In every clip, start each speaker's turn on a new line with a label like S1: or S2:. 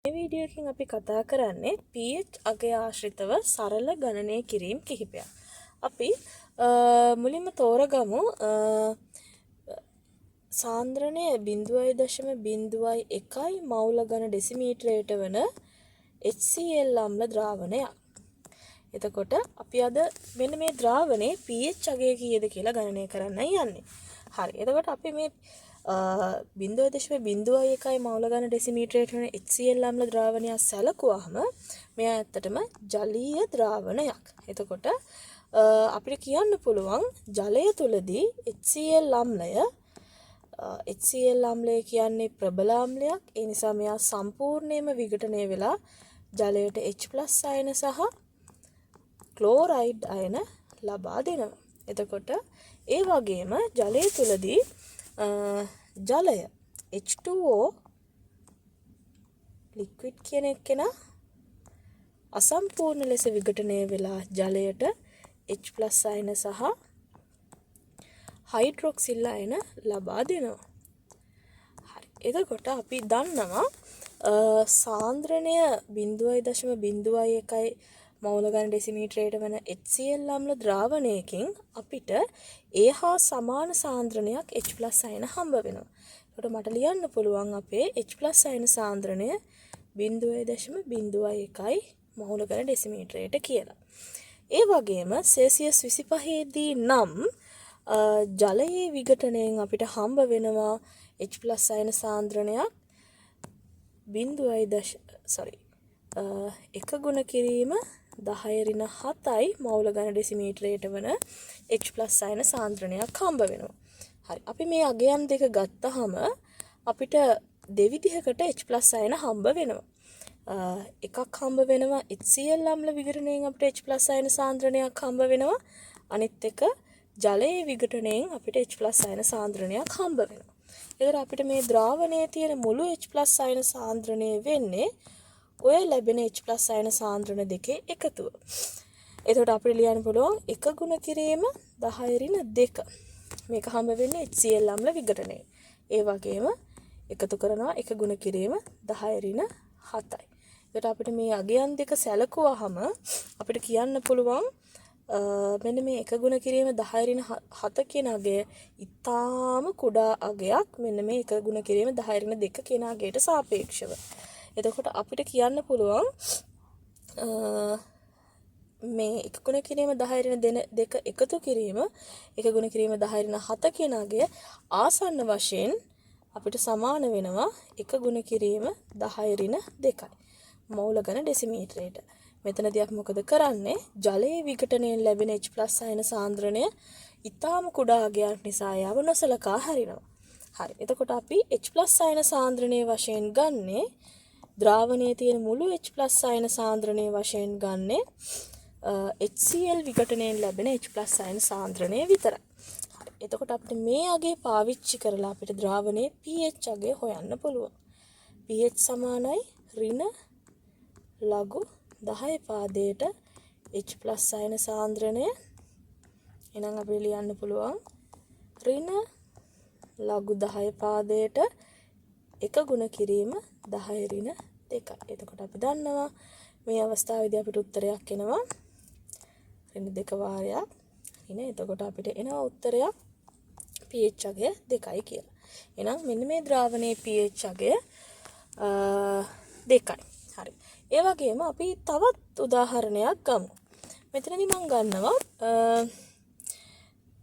S1: මේ වීඩියෝ එකෙන් අපි කතා කරන්නේ pH අගය ආශ්‍රිතව සරල ගණනය කිරීම කිහිපයක්. අපි මුලින්ම තෝරගමු සාන්ද්‍රණය 0.01 මවුල ඝන ඩෙසිමීටරයට වන HCl අම්ල ද්‍රාවණයක්. එතකොට අපි අද මෙන්න මේ ද්‍රාවණයේ pH අගය කීයද කියලා ගණනය කරන්නයි යන්නේ. හරි. එතකොට අපි මේ 0.01 මවුල ඝන ඩෙසිමීටරයට වන HCl අම්ල ද්‍රාවණයක් සැලකුවාම මෙයා ඇත්තටම ජලීය ද්‍රාවණයක්. එතකොට අපිට කියන්න පුළුවන් ජලය තුලදී HCl අම්ලය කියන්නේ ප්‍රබල අම්ලයක්. ඒ නිසා මෙයා සම්පූර්ණයෙන්ම විඝටනය වෙලා ජලයට H+ අයන සහ ක්ලෝරයිඩ් අයන ලබා දෙනවා. එතකොට ඒ වගේම ජලය තුලදී ජලය H2O ලික්විඩ් කියන එකේන අසම්පූර්ණ ලෙස විඝටනය වෙලා ජලයට H+ අයන සහ හයිඩ්‍රොක්සිල් අයන ලබා දෙනවා. හරි. එතකොට අපි දන්නවා සාන්ද්‍රණය 0.01 මවුල ඝන ඩෙසිමීටරයට වන HCl අම්ල ද්‍රාවණයකින් අපිට ඒ හා සමාන සාන්ද්‍රණයක් H+ අයන හම්බ වෙනවා. එතකොට මට ලියන්න පුළුවන් අපේ H+ අයන සාන්ද්‍රණය 0.01 මවුල ඝන ඩෙසිමීටරයට කියලා. ඒ වගේම සෙල්සියස් 25 දී නම් ජලයේ විඝටනයෙන් අපිට හම්බ වෙනවා H+ අයන සාන්ද්‍රණයක් 1 ගුණ කිරීම 10⁻7යි මවුල ඝන ඩෙසිමීටරයට වන H+ අයන සාන්ද්‍රණයක් හම්බ වෙනවා. හරි. අපි මේ අගයන් දෙක ගත්තාම අපිට දෙවිධයකට H+ අයන හම්බ වෙනවා. එකක් හම්බ වෙනවා HCl අම්ල විඝටනයෙන් අපිට H+ අයන සාන්ද්‍රණයක් හම්බ වෙනවා. අනිත් එක ජලයේ විඝටනයෙන් අපිට H+ අයන සාන්ද්‍රණයක් හම්බ වෙනවා. ඒතර අපිට මේ ද්‍රාවණයේ තියෙන මුළු H+ අයන සාන්ද්‍රණය වෙන්නේ ඔය ලැබෙන H+ අයන සාන්ද්‍රණ දෙකේ එකතුව. එතකොට අපිට ලියන්න පුළුවන් 1 ගුණ කිරීම 10⁻2. මේක හම්බ වෙන්නේ HCl අම්ල විඝටනයෙන්. ඒ වගේම එකතු කරනවා 1 ගුණ කිරීම 10⁻7යි. එතකොට අපිට මේ අගයන් දෙක සැලකුවාම අපිට කියන්න පුළුවන් මෙන්න මේ 1 ගුණ කිරීම 10⁻7 කියන අගය ඉතාම කුඩා අගයක් මෙන්න මේ 1 ගුණ කිරීම 10⁻2 කියන අගයට සාපේක්ෂව. එතකොට අපිට කියන්න පුළුවන් මේ 1 ගුණ කිරීම 10⁻2 එකතු කිරීම 1 ගුණ කිරීම 10⁻7 කියන අගය ආසන්න වශයෙන් අපිට සමාන වෙනවා 1 ගුණ කිරීම 10⁻2යි මවුල ඝන ඩෙසිමීටරයට. මෙතනදී අපි මොකද කරන්නේ? ජලයේ විඝටනයෙන් ලැබෙන H+ අයන සාන්ද්‍රණය ඊටාම කුඩා අගයක් නිසා යව නොසලකා හරිනවා. හරි. එතකොට අපි H+ අයන සාන්ද්‍රණයේ වශයෙන් ගන්නේ ද්‍රාවණයේ තියෙන මුළු H+ අයන සාන්ද්‍රණයේ වශයෙන් ගන්නේ HCl විඝටනයෙන් ලැබෙන H+ අයන සාන්ද්‍රණය විතරයි. හරි. එතකොට අපිට මේ අගය පාවිච්චි කරලා අපිට ද්‍රාවණයේ pH අගය හොයන්න පුළුවන්. pH සමානයි ලඝු 10 පාදයට H+ අයන සාන්ද්‍රණය. එහෙනම් අපිට ලියන්න පුළුවන් ලඝු 10 පාදයට 1 ගුණ කිරීම 10⁻2. එතකොට අපි දන්නවා මේ අවස්ථාවේදී අපිට උත්තරයක් එනවා 2 වාරයක්. එතකොට අපිට එනවා උත්තරයක් pH අගය 2යි කියලා. එහෙනම් මෙන්න මේ ද්‍රාවණයේ pH අගය 2යි. හරි. ඒ වගේම අපි තවත් උදාහරණයක් ගමු. මෙතනදී මම ගන්නවා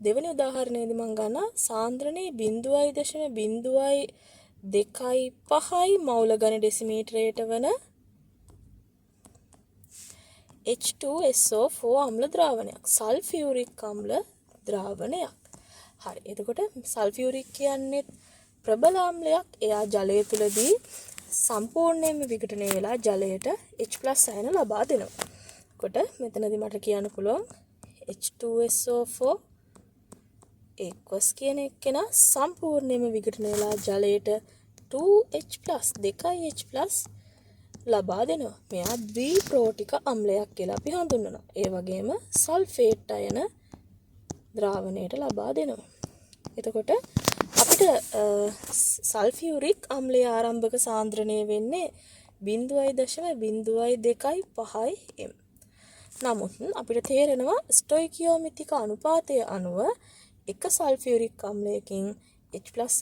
S1: දෙවෙනි උදාහරණයේදී මම ගන්නවා සාන්ද්‍රණයේ 0.025 මවුල ඝන ඩෙසිමීටරයට වන H2SO4 අම්ල ද්‍රාවණයක්. සල්ෆියුරික් අම්ල ද්‍රාවණයක්. හරි. එතකොට සල්ෆියුරික් කියන්නේ ප්‍රබල අම්ලයක්. එයා ජලය තුලදී සම්පූර්ණයෙන්ම විඝටනය වෙලා ජලයට H+ අයන ලබා දෙනවා. කොට මෙතනදී මට කියන්න පුළුවන් H2SO4 කියන එකේන සම්පූර්ණයෙන්ම විඝටනය වෙලා ජලයට 2H+ 2H+ ලබා දෙනවා. මෙයා ද්විප්‍රෝටික අම්ලයක් කියලා අපි හඳුන්වනවා. ඒ වගේම සල්ෆේට් අයන ද්‍රාවණයට ලබා දෙනවා. එතකොට අපිට සල්ෆියුරික් අම්ලයේ ආරම්භක සාන්ද්‍රණය වෙන්නේ 0.02.5 m. නමුත් අපිට තේරෙනවා ස්ටොයිකියෝමෙට්‍රික අනුපාතය අනුව එක සල්ෆියුරික් අම්ලයකින් H+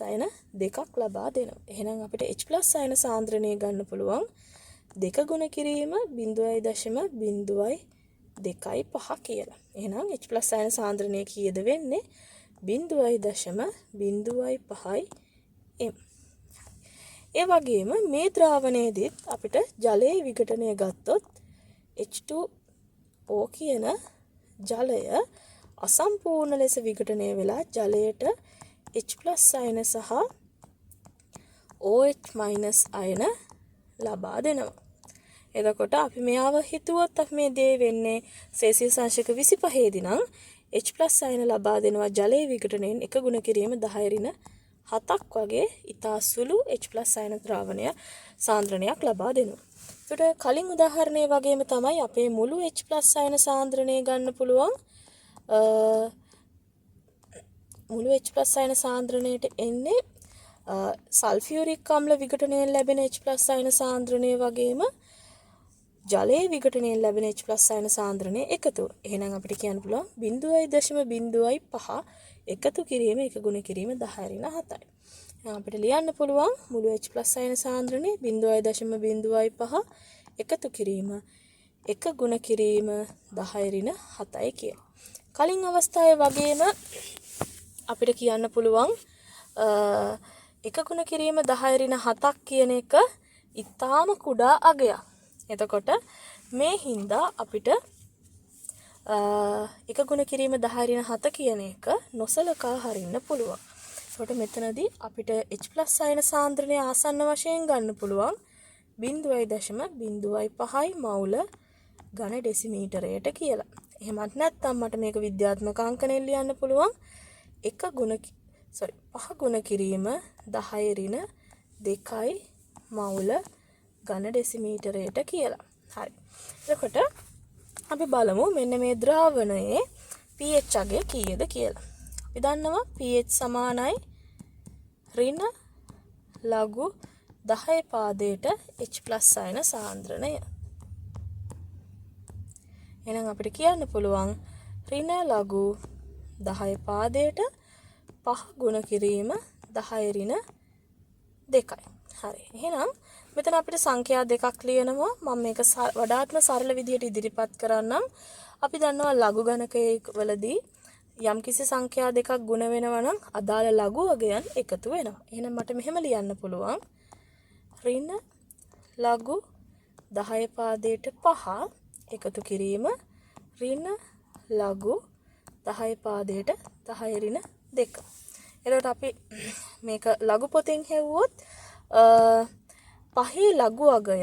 S1: අයන දෙකක් ලබා දෙනවා. එහෙනම් අපිට H+ අයන සාන්ද්‍රණය ගන්න පුළුවන් දෙක ගුණ කිරීම 0.025 කියලා. එහෙනම් H+ අයන සාන්ද්‍රණය කීයද වෙන්නේ? 0.05 m. ඒ වගේම මේ ද්‍රාවණයේදීත් අපිට ජලයේ විඝටනය ගත්තොත් H2O කියන ජලය අසම්පූර්ණ ලෙස විඝටනය වෙලා ජලයට H+ අයන සහ OH- අයන ලබා දෙනවා. එතකොට අපි මෙයාව හිතුවොත් අපි මේ දේ වෙන්නේ සෙල්සියස් අංශක 25 දී නම් H+ අයන ලබා දෙනවා ජලයේ විඝටනයෙන් එක ගුණ කිරීම 10^7ක් වගේ ඉතා සුළු H+ අයන ද්‍රාවණය සාන්ද්‍රණයක් ලබා දෙනවා. ඒකට කලින් උදාහරණය වගේම තමයි අපේ මුළු H+ අයන සාන්ද්‍රණය ගන්න පුළුවන්. මුළු H+ අයන සාන්ද්‍රණයට එන්නේ සල්ෆියුරික් අම්ල විඝටනයෙන් ලැබෙන H+ අයන සාන්ද්‍රණය වගේම ජලයේ විඝටනයෙන් ලැබෙන H+ අයන සාන්ද්‍රණය එකතු. එහෙනම් අපිට කියන්න පුළුවන් 0.05 එකතු කිරීම එක ගුණ කිරීම 10^7යි. එහෙනම් අපිට ලියන්න පුළුවන් මුළු H+ අයන සාන්ද්‍රණය 0.05 එකතු කිරීම එක ගුණ කිරීම 10^7යි කියලා. කලින් අවස්ථාවේ වගේම අපිට කියන්න පුළුවන් එක ගුණ කිරීම 10^7ක් කියන එක ඉතාම කුඩා අගයක්. එතකොට මේ හින්දා අපිට එක ගුණ කිරීම 10^7 කියන එක නොසලකා හරින්න පුළුවන්. ඒකට මෙතනදී අපිට H+ අයන සාන්ද්‍රණය ආසන්න වශයෙන් ගන්න පුළුවන් 0.05 මවුල ඝන ඩෙසිමීටරයට කියලා. එහෙමත් නැත්නම් මට මේක විද්‍යාත්මක අංකණයෙන් ලියන්න පුළුවන් 5 ගුණ කිරීම 10^2 මවුල ඝන ඩෙසිමීටරයට කියලා. හරි. එතකොට අපි බලමු මෙන්න මේ ද්‍රාවණයේ pH අගය කීයද කියලා. අපි දන්නවා pH සමානයි ඍණ ලඝු 10 පාදයට H+ අයන සාන්ද්‍රණය. එහෙනම් අපිට කියන්න පුළුවන් ඍණ ලඝු 10 පාදයට 5 ගුණ කිරීම 10^2. හරි. එහෙනම් මෙතන අපිට සංඛ්‍යා දෙකක් ලියනවා. මම මේක වඩාත්ම සරල විදිහට ඉදිරිපත් කරන්නම්. අපි දන්නවා ලඝු ගණකයේ වලදී යම්කිසි සංඛ්‍යා දෙකක් ගුණ වෙනවා නම් අදාළ ලඝු අගයන් එකතු වෙනවා. එහෙනම් මට මෙහෙම ලියන්න පුළුවන් ඍණ ලඝු 10 පාදයට 5 එකතු කිරීම ඍණ ලඝු 10 පාදයට 10^2. එතකොට අපි මේක ලඝු පොතෙන් හෙව්වොත් පහේ ලඝු අගය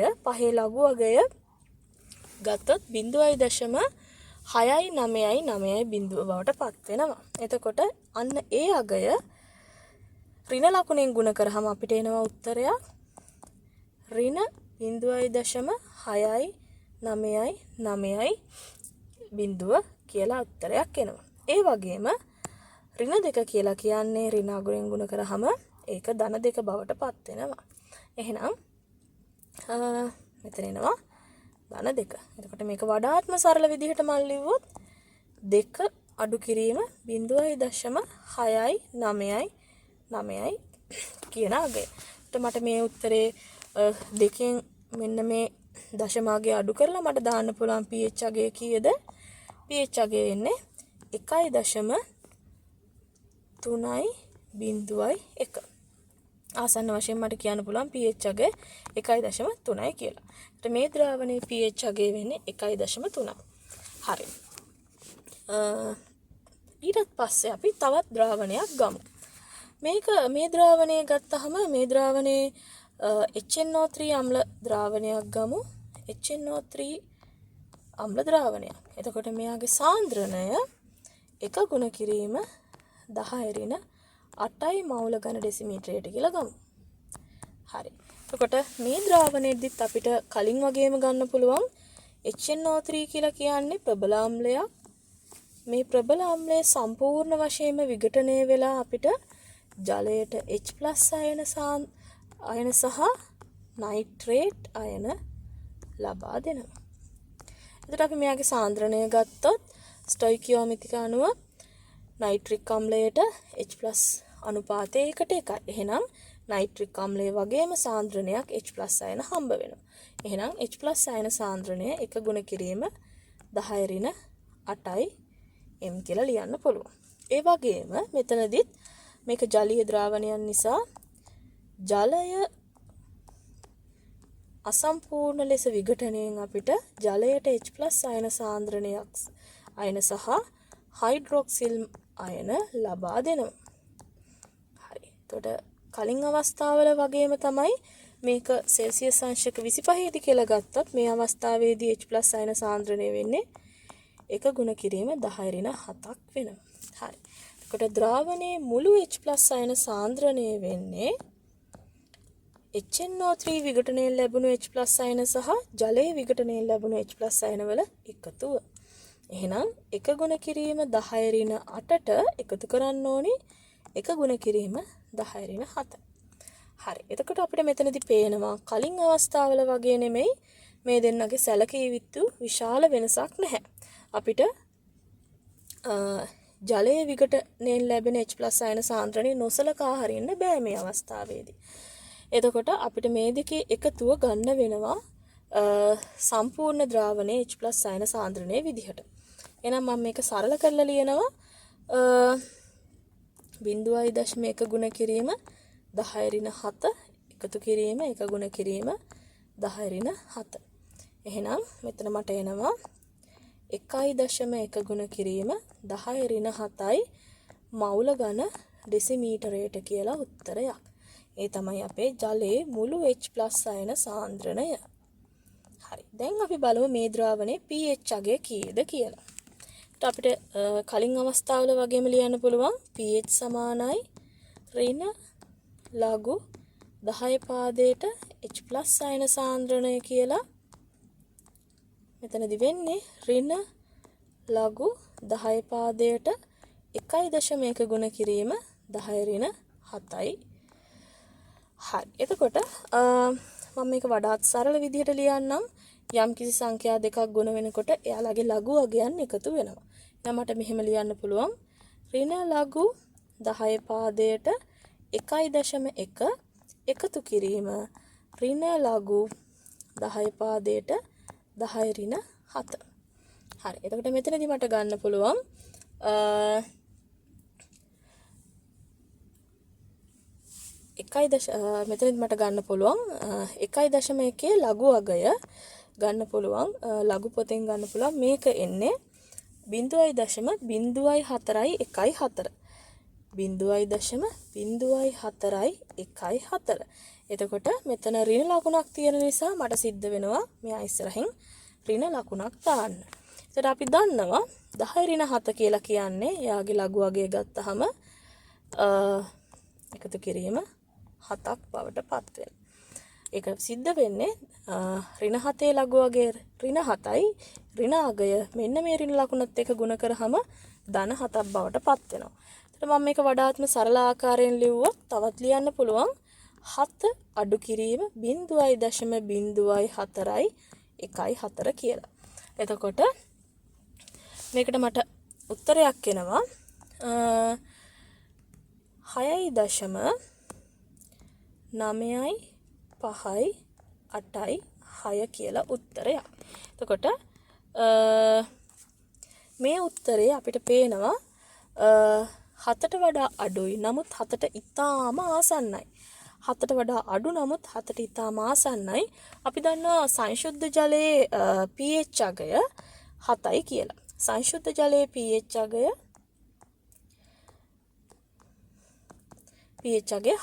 S1: ගත්තොත් 0.699 බිඳුව බවට පත් වෙනවා. එතකොට අන්න ඒ අගය ඍණ ලකුණෙන් ගුණ කරාම අපිට එනවා උත්තරයක් ඍණ 0.699 බිඳුව කියලා උත්තරයක් එනවා. ඒ වගේම ඍණ 2 කියලා කියන්නේ ඍණ අගුරෙන් ගුණ කරාම ඒක ධන 2 බවට පත් වෙනවා. එහෙනම් මෙතන එනවා ධන 2. එතකොට මේක වඩාත්ම සරල විදිහට මම ලිව්වොත් 2 අඩු කිරීම 0.699 කියන අගය. මට මේ උත්තරේ දෙකෙන් මෙන්න මේ දශමාගය අඩු කරලා මට දාන්න පුළුවන් pH අගය කීයද? pH අගය එන්නේ 1.3.1. ආසන්න වශයෙන් මට කියන්න පුළුවන් pH අගය 1.3යි කියලා. ඒත් මේ ද්‍රාවණයේ pH අගය වෙන්නේ 1.3. හරි. ඊට පස්සේ අපි තවත් ද්‍රාවණයක් ගමු. මේ ද්‍රාවණය ගත්තහම මේ ද්‍රාවණයේ HNO3 අම්ල ද්‍රාවණයක් ගමු. HNO3 අම්ල ද්‍රාවණයක්. එතකොට මෙයාගේ සාන්ද්‍රණය එක ගුණ කිරීම 10^8 මවුල ඝන ඩෙසිමීටරයට කියලා ගමු. හරි. එතකොට මේ ද්‍රාවණයෙදිත් අපිට කලින් වගේම ගන්න පුළුවන් HNO3 කියලා කියන්නේ ප්‍රබල අම්ලයක්. මේ ප්‍රබල අම්ලය සම්පූර්ණ වශයෙන්ම විඝටනය වෙලා අපිට ජලයට H+ අයන සහ නයිට්‍රේට් අයන ලබා දෙනවා. එතකොට අපි මෙයාගේ සාන්ද්‍රණය ගත්තොත් ස්ටොයිකියෝමෙට්‍රික අණුව නයිට්‍රික් අම්ලයට H+ අනුපාතය 1:1. එහෙනම් නයිට්‍රික් අම්ලය වගේම සාන්ද්‍රණයක් H+ අයන හම්බ වෙනවා. එහෙනම් H+ අයන සාන්ද්‍රණය 1 ගුණ කිරීම 10⁸ m කියලා ලියන්න පුළුවන්. ඒ වගේම මෙතනදිත් මේක ජලීය ද්‍රාවණයන් නිසා ජලය අසම්පූර්ණ ලෙස විඝටනයෙන් අපිට ජලයට H+ අයන සාන්ද්‍රණයක් අයන සහ හයිඩ්‍රොක්සිල් අයන ලබා දෙනවා. හරි. එතකොට කලින් අවස්ථාවල වගේම තමයි මේක සෙල්සියස් අංශක 25 දී කියලා ගත්තොත් මේ අවස්ථාවේදී H+ අයන සාන්ද්‍රණය වෙන්නේ 1 ගුණ කිරීම 10⁷ වෙනවා. හරි. එතකොට ද්‍රාවණයේ මුළු H+ අයන සාන්ද්‍රණය වෙන්නේ HNO3 විඝටනයෙන් ලැබුණු H+ අයන සහ ජලයේ විඝටනයෙන් ලැබුණු H+ අයන වල එකතුව. එහෙනම් 1 ගුණ කිරීම 10⁸ට එකතු කරන්න ඕනි 1 ගුණ කිරීම 10⁷. හරි. එතකොට අපිට මෙතනදී පේනවා කලින් අවස්ථාවල වගේ නෙමෙයි මේ දෙන්නගේ සැලකිය යුතු විශාල වෙනසක් නැහැ. අපිට ජලයේ විඝටනයෙන් ලැබෙන H+ අයන සාන්ද්‍රණය නොසලකා හරින්න බෑ මේ අවස්ථාවේදී. එතකොට අපිට මේ දෙකේ එකතුව ගන්න වෙනවා සම්පූර්ණ ද්‍රාවණයේ H+ අයන සාන්ද්‍රණයේ විදිහට. එහෙනම් මම මේක සරල කරලා ලියනවා 0.1 ගුණ කිරීම 10⁷ එකතු කිරීම 1 ගුණ කිරීම 10⁷. එහෙනම් මෙතන මට එනවා 1.1 ගුණ කිරීම 10⁷ මවුල ඝන ඩෙසිමීටරයට කියලා උත්තරයක්. ඒ තමයි අපේ ජලයේ මුළු H+ අයන සාන්ද්‍රණය. හරි. දැන් අපි බලමු මේ ද්‍රාවණයේ pH අගය කීයද කියලා. අපිට කලින් අවස්ථාවල වගේම ලියන්න පුළුවන් pH සමානයි ඍණ ලඝු 10 පාදයට H+ අයන සාන්ද්‍රණය කියලා. මෙතනදි වෙන්නේ ඍණ ලඝු 10 පාදයට 1.1 ගුණ කිරීම 10⁷. හරි. එතකොට මම මේක වඩාත් සරල විදිහට ලියන්නම්. යම්කිසි සංඛ්‍යා දෙකක් ගුණ වෙනකොට එයාලගේ ලඝු අගයන් එකතු වෙනවා. එහෙනම් මට මෙහෙම ලියන්න පුළුවන් ඍණ ලඝු 10 පාදයට 1.1 එකතු කිරීම ඍණ ලඝු 10 පාදයට 10⁷. හරි. එතකොට මෙතනදී මට ගන්න පුළුවන් මෙතනදී මට ගන්න පුළුවන් 1.1 ලඝු අගය ගන්න පුළුවන් ලඝු පොතෙන් ගන්න පුළුවන් මේක එන්නේ 0.0414 0.0414. එතකොට මෙතන ඍණ ලකුණක් තියෙන නිසා මට සිද්ධ වෙනවා මෙයා ඉස්සරහින් ඍණ ලකුණක් දාන්න. එතකොට අපි දන්නවා 10⁷ කියලා කියන්නේ එයාගේ ලඝු අගය ගත්තාම එකතු කිරීම 7ක් බවට පත් වෙනවා. ඒක සිද්ධ වෙන්නේ ඍණ 7 ලඝු අගය ඍණ 7යි ඍණ අගය මෙන්න මේ ඍණ ලකුණත් එක්ක ගුණ කරාම ධන 7ක් බවට පත් වෙනවා. එතකොට මම මේක වඩාත්ම සරල ආකාරයෙන් ලිව්වොත් තවත් ලියන්න පුළුවන් 7 අඩු කිරීම 0.04 කියලා. එතකොට මේකට මට උත්තරයක් එනවා 6.956 කියලා උත්තරයක්. එතකොට මේ උත්තරේ අපිට පේනවා 7ට වඩා අඩුයි. නමුත් 7ට ඉතාම ආසන්නයි. 7ට වඩා අඩු නමුත් 7ට ඉතාම ආසන්නයි. අපි දන්නවා සංශුද්ධ ජලයේ pH අගය 7යි කියලා. සංශුද්ධ ජලයේ pH අගය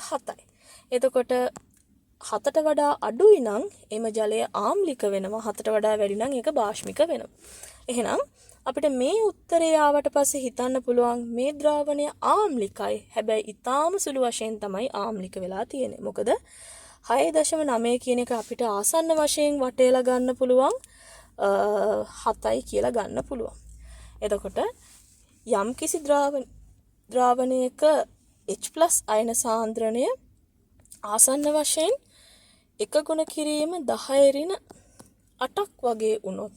S1: 7යි. එතකොට 7ට වඩා අඩුයි නම් එම ජලය ආම්ලික වෙනවා. 7ට වඩා වැඩි නම් ඒක බාෂ්මික වෙනවා. එහෙනම් අපිට මේ උත්තරේ ආවට පස්සේ හිතන්න පුළුවන් මේ ද්‍රාවණය ආම්ලිකයි. හැබැයි ඊටාම සුළු වශයෙන් තමයි ආම්ලික වෙලා තියෙන්නේ. මොකද 6.9 කියන එක අපිට ආසන්න වශයෙන් වටේලා ගන්න පුළුවන් 7යි කියලා ගන්න පුළුවන්. එතකොට යම්කිසි ද්‍රාවණයක H+ අයන සාන්ද්‍රණය ආසන්න වශයෙන් එක ගුණ කිරීම 10 ඍණ 8ක් වගේ වුණොත්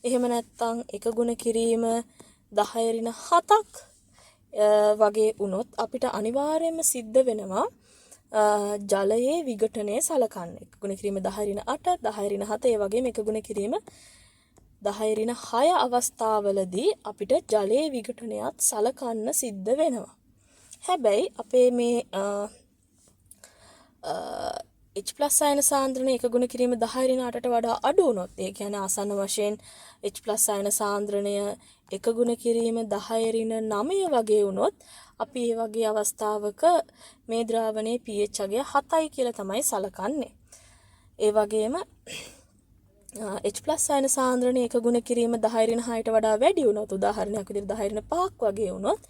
S1: එහෙම නැත්නම් එක ගුණ කිරීම 10 ඍණ 7ක් වගේ වුණොත් අපිට අනිවාර්යයෙන්ම සිද්ධ වෙනවා ජලයේ විඝටනය සලකන්න. එක ගුණ කිරීම 10 ඍණ 8, 10 ඍණ 7 ඒ වගේම එක ගුණ කිරීම 10 ඍණ 6 අවස්ථාවලදී අපිට ජලයේ විඝටනයත් සලකන්න සිද්ධ වෙනවා. හැබැයි අපේ මේ H+ අයන සාන්ද්‍රණය එක ගුණ කිරීම 10 ඍණ 8ට වඩා අඩු වුණොත්, ඒ කියන්නේ ආසන්න වශයෙන් H+ අයන සාන්ද්‍රණය එක ගුණ කිරීම 10 ඍණ 9 වගේ වුණොත් අපි ඒ වගේ අවස්ථාවක මේ ද්‍රාවණයේ pH අගය 7යි කියලා තමයි සලකන්නේ. ඒ වගේම H+ අයන සාන්ද්‍රණය එක ගුණ කිරීම 10 ඍණ 6ට වඩා වැඩි වුණොත්, උදාහරණයක් විදිහට 10 ඍණ 5ක් වගේ වුණොත්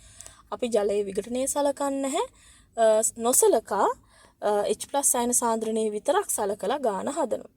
S1: අපි ජලයේ විඝටනය සලකන්නේ නැහැ. නොසලකා H+ අයන සාන්ද්‍රණය විතරක් සලකලා ගාන හදනවා.